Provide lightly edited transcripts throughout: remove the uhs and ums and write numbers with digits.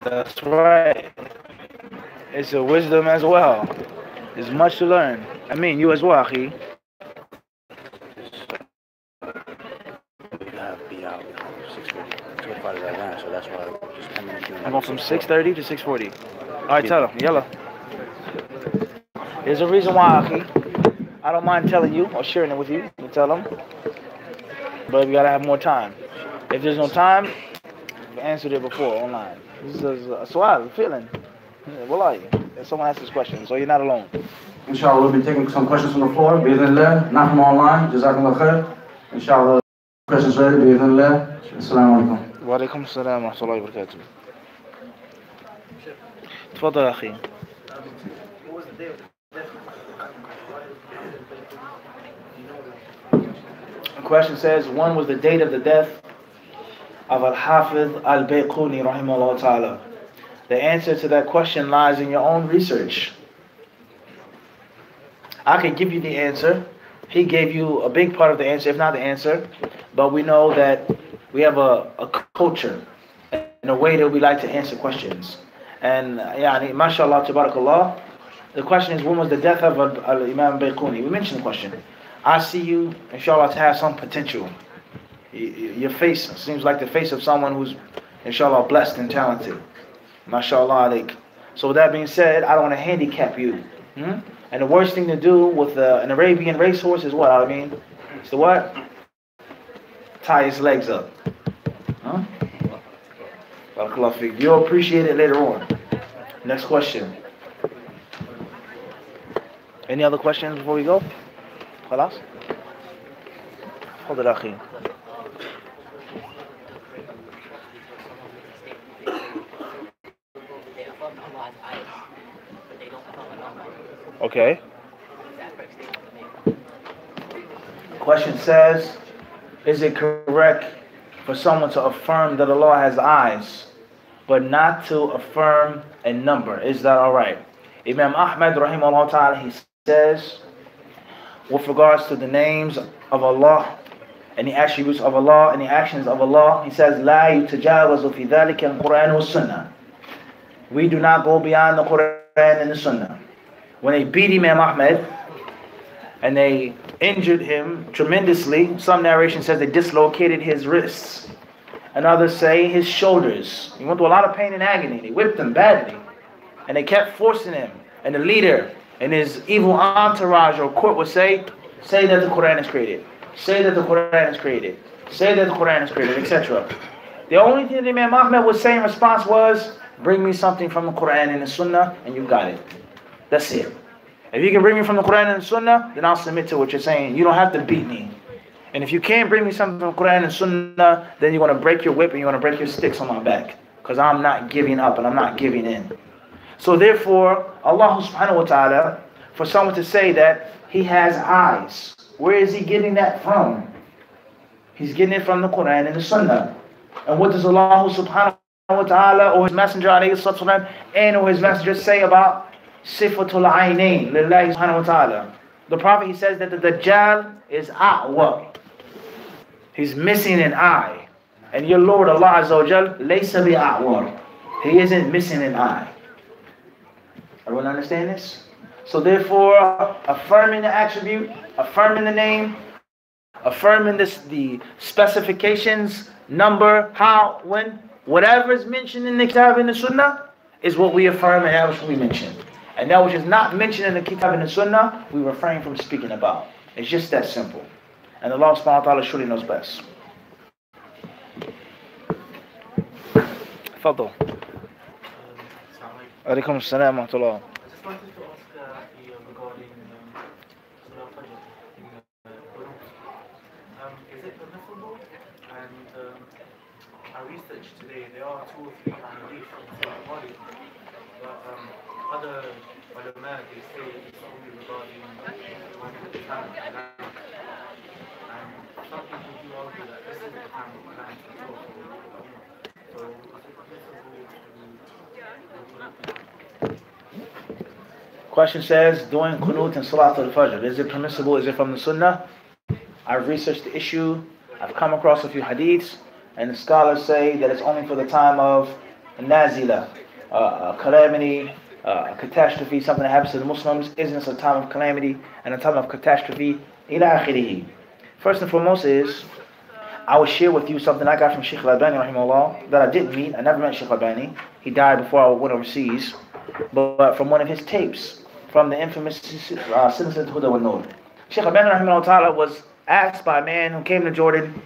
That's right. It's a wisdom as well. There's much to learn. I mean, you as well, Akhi. We have be out 6:30. 2:45 is advance, so that's why just 10 minutes. I'm going from 6:30 to 6:40. All right, tell them. Yellow. There's a reason why, Akhi. I don't mind telling you or sharing it with you. You tell them. But we gotta have more time. If there's no time, we answered it before online. This is a swal, feeling. What are you? If someone asks this question, so you're not alone. Inshallah, we'll be taking some questions from the floor. Bismillah. Not from online. Jazakumullah khair. Inshallah, questions ready. Bismillah. Assalamu alaikum. Wa alaikum assalam wa rahmatullahi wa barakatuh. تفضل أخي. The question says, when was the date of the death of Al-Hafidh Al-Bayquni rahimahullah ta'ala? The answer to that question lies in your own research. I can give you the answer. He gave you a big part of the answer, if not the answer. But we know that we have a culture and a way that we like to answer questions. And mashallah, tabarakallah, the question is, when was the death of Imam Bayquni? We mentioned the question. I see you, inshallah, to have some potential. Your face seems like the face of someone who's, inshallah, blessed and talented. Mashallah alaik. So with that being said, I don't want to handicap you. And the worst thing to do with an Arabian racehorse is what? I mean, it's the what? Tie his legs up. Huh? You'll appreciate it later on. Next question. Any other questions before we go? خلاص؟ تفضل أخي. Okay. Question says, is it correct for someone to affirm that Allah has eyes, but not to affirm a number? Is that alright? Imam Ahmad rahimahullah ta'ala, he says, with regards to the names of Allah and the attributes of Allah and the actions of Allah, he says, لا يتجاوز في ذلك القرآن والسنة. We do not go beyond the Quran and the Sunnah. When they beat Imam Ahmad and they injured him tremendously, some narration says they dislocated his wrists, and others say his shoulders. He went through a lot of pain and agony. They whipped him badly, and they kept forcing him. And the leader and his evil entourage or court would say that the Quran is created, say that the Quran is created, say that the Quran is created, etc. The only thing that Imam Ahmad would say in response was, bring me something from the Quran and the Sunnah, and you got it. That's it. If you can bring me from the Quran and the Sunnah, then I'll submit to what you're saying. You don't have to beat me. And if you can't bring me something from the Quran and Sunnah, then you're going to break your whip and you're going to break your sticks on my back. Because I'm not giving up and I'm not giving in. So therefore, Allah subhanahu wa ta'ala, for someone to say that he has eyes, where is he getting that from? He's getting it from the Quran and the Sunnah. And what does Allah subhanahu wa ta'ala or his messenger alayhi salatu and or his messenger say about Sifatul Aynain lillahi subhanahu wa ta'ala? The Prophet, he says that the Dajjal is a'wa. He's missing an eye. And your Lord Allah Azza wa Jal, laysa bi a'wa. He isn't missing an eye. Everyone understand this? So therefore, affirming the attribute, affirming the name, affirming the specifications, number, how, when, whatever is mentioned in the Kitab and the Sunnah is what we affirm, and that which we mention. And that which is not mentioned in the Kitab and the Sunnah, we refrain from speaking about. It's just that simple. And Allah subhanahu wa ta'ala surely knows best. Fadl. Alaikum assalam wa rahmatullah. I just wanted to ask you regarding Surah Fajr in Quran. Is it permissible? And I researched today, there are 2 or 3 hadith in Surah Fajr, but other ulama, they say it's only regarding when the time of the land. And some people do argue that this is the time of the land as well. So is it permissible to Question says, doing qunut and salat al-fajr, is it permissible? Is it from the Sunnah? I've researched the issue. I've come across a few hadiths, and the scholars say that it's only for the time of a nazila, a calamity, a catastrophe, something that happens to the Muslims, isn't this a time of calamity and a time of catastrophe? Ila akhirihi. First and foremost is, I will share with you something I got from Sheikh Al-Albani rahimahullah that I didn't meet. I never met Sheikh Al-Albani. He died before I went overseas. But from one of his tapes, from the infamous Silsilat Huda wa Noor. Sheikh Al-Albani rahimahullah ta'ala was asked by a man who came to Jordan,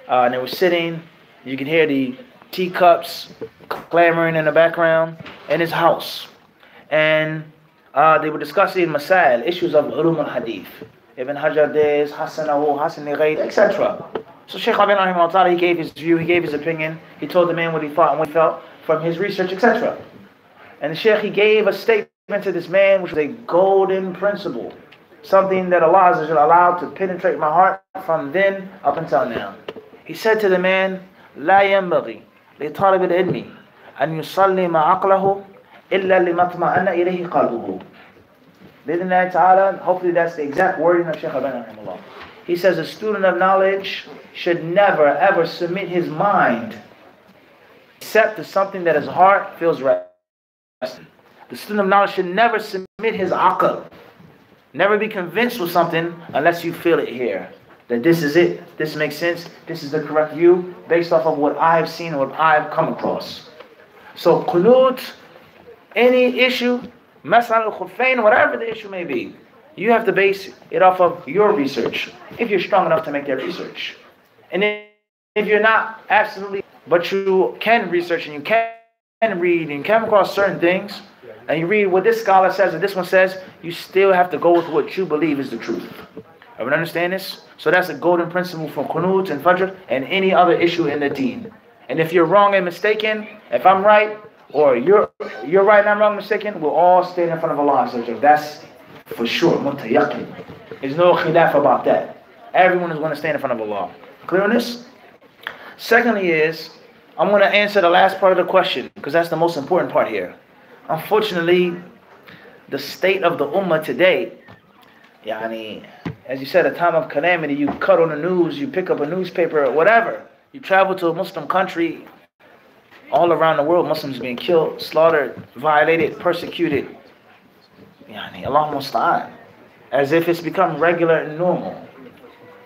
and they were sitting. You can hear the teacups clamoring in the background in his house. And they were discussing masail, issues of ulum al-hadith. Ibn Hajar this, Hasanahu, Hasan al-Ghayd, etc. So Shaykh Ibn Rahimahullah, he gave his view, he gave his opinion, he told the man what he thought and what he felt from his research, etc. And the Shaykh, he gave a statement to this man, which was a golden principle, something that Allah has allowed to penetrate my heart from then up until now. He said to the man, لا ينبغي لطالب العلم أن يصلي مع عقله إلا لما اطمأن إليه قلبه. Bid'Allah ta'ala, hopefully that's the exact wording of Shaykh Al-Albani rahimahullah. He says a student of knowledge should never ever submit his mind except to something that his heart feels right. The student of knowledge should never submit his aql. Never be convinced with something unless you feel it here. That this is it, this makes sense, this is the correct view based off of what I have seen, what I have come across. So qunut, any issue, Masal al-Khuffayn, whatever the issue may be, you have to base it off of your research, if you're strong enough to make that research. And if you're not, absolutely, but you can research and you can read and you come across certain things, and you read what this scholar says and this one says, you still have to go with what you believe is the truth. Everyone understand this? So that's a golden principle for qunut and fajr and any other issue in the deen. And if you're wrong and mistaken, if I'm right, or you're right and I'm wrong and mistaken, we'll all stand in front of Allah. That's for sure. Mutayaqin. There's no khilaf about that. Everyone is going to stand in front of Allah. Clear on this? Secondly is, I'm going to answer the last part of the question, because that's the most important part here. Unfortunately, the state of the ummah today, as you said, a time of calamity, you cut on the news, you pick up a newspaper, or whatever. You travel to a Muslim country, all around the world, Muslims being killed, slaughtered, violated, persecuted. Allah musta'an. As if it's become regular and normal.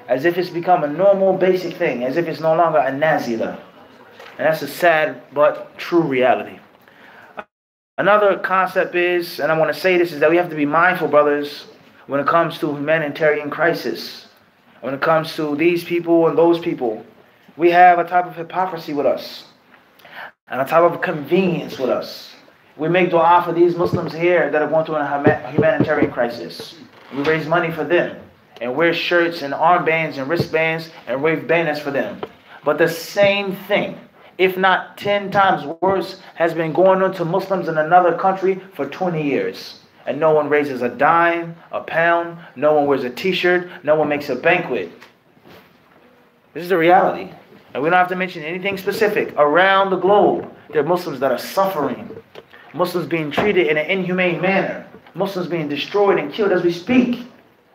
As if it's become a normal, basic thing. As if it's no longer a nazila. And that's a sad but true reality. Another concept is, and I want to say this, is that we have to be mindful, brothers, when it comes to humanitarian crisis. When it comes to these people and those people. We have a type of hypocrisy with us. And a type of convenience with us. We make dua for these Muslims here that are going through a humanitarian crisis. We raise money for them. And wear shirts and armbands and wristbands and wave banners for them. But the same thing, if not 10 times worse, has been going on to Muslims in another country for 20 years. And no one raises a dime, a pound, no one wears a t-shirt, no one makes a banquet. This is the reality. And we don't have to mention anything specific. Around the globe, there are Muslims that are suffering. Muslims being treated in an inhumane manner. Muslims being destroyed and killed as we speak.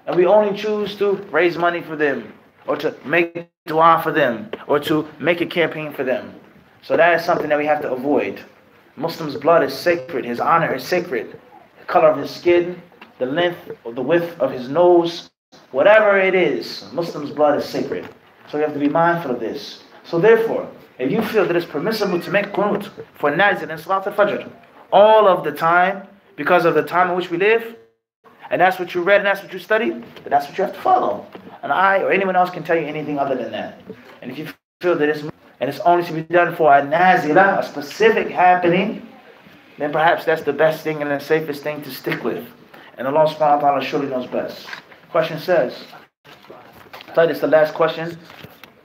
And we only choose to raise money for them, or to make dua for them, or to make a campaign for them. So that is something that we have to avoid. Muslim's blood is sacred. His honor is sacred. The color of his skin, the length or the width of his nose, whatever it is, Muslim's blood is sacred. So we have to be mindful of this. So therefore, if you feel that it's permissible to make qunut for nazil and salat al-fajr all of the time, because of the time in which we live, and that's what you read and that's what you studied, then that's what you have to follow. And I or anyone else can tell you anything other than that. And if you feel that it's only to be done for a nazila, a specific happening, then perhaps that's the best thing and the safest thing to stick with. And Allah subhanahu wa ta'ala surely knows best. Question says, I thought it's the last question.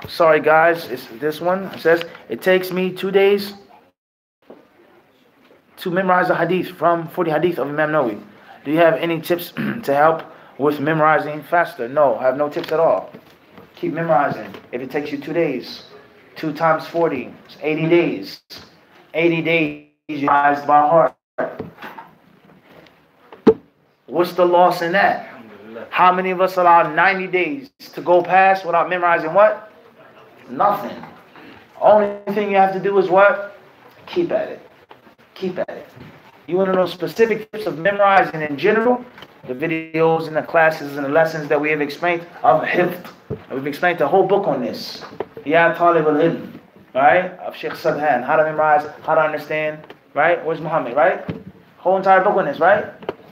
Sorry guys, it's this one. It says, it takes me 2 days to memorize the hadith from 40 hadith of Imam Nawawi. Do you have any tips to help with memorizing faster? No, I have no tips at all. Keep memorizing. If it takes you 2 days, 2 times 40, it's 80 days. 80 days you memorize by heart. What's the loss in that? How many of us allow 90 days to go past without memorizing what? Nothing. Only thing you have to do is what? keep at it. Keep at it. You want to know specific tips of memorizing in general? The videos and the classes and the lessons that we have explained of hifd. We've explained the whole book on this. Ya Talib al-Ilm, right? Of Sheikh Sadhan. How to memorize, how to understand, right? Where's Muhammad, right? Whole entire book on this, right?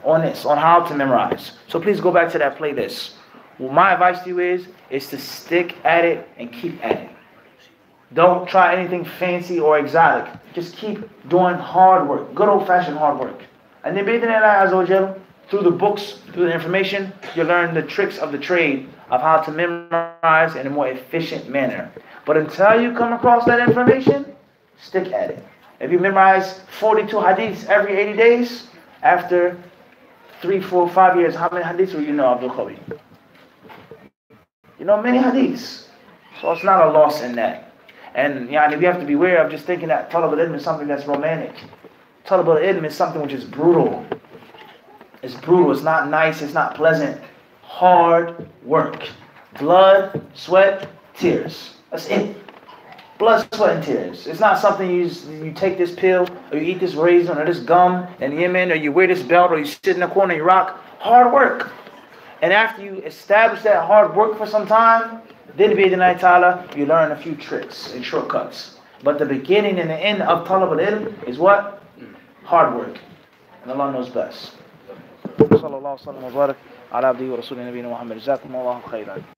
On this, on how to memorize. So please go back to that playlist. Well, my advice to you is to stick at it and keep at it. Don't try anything fancy or exotic. Just keep doing hard work, good old-fashioned hard work. And then through the books, through the information, you learn the tricks of the trade of how to memorize in a more efficient manner. But until you come across that information, stick at it. If you memorize 42 hadiths every 80 days, after 3, 4, 5 years, how many hadiths will you know, Abdul Qawi? You know many hadiths. So it's not a loss in that. And we have to be aware of just thinking that talab al-ilm is something that's romantic. Talab al-ilm is something which is brutal. It's brutal, it's not nice, it's not pleasant. Hard work. Blood, sweat, tears. That's it. Blood, sweat, and tears. It's not something you take this pill, or you eat this raisin, or this gum in Yemen, or you wear this belt, or you sit in the corner and you rock. Hard work. And after you establish that hard work for some time, then bi'idhnillahi ta'ala, you learn a few tricks and shortcuts. But the beginning and the end of talab al-ilm is what? Hard work. And Allah knows best. صلى الله وسلم وبارك على عبده ورسوله نبينا محمد جزاكم الله خيرا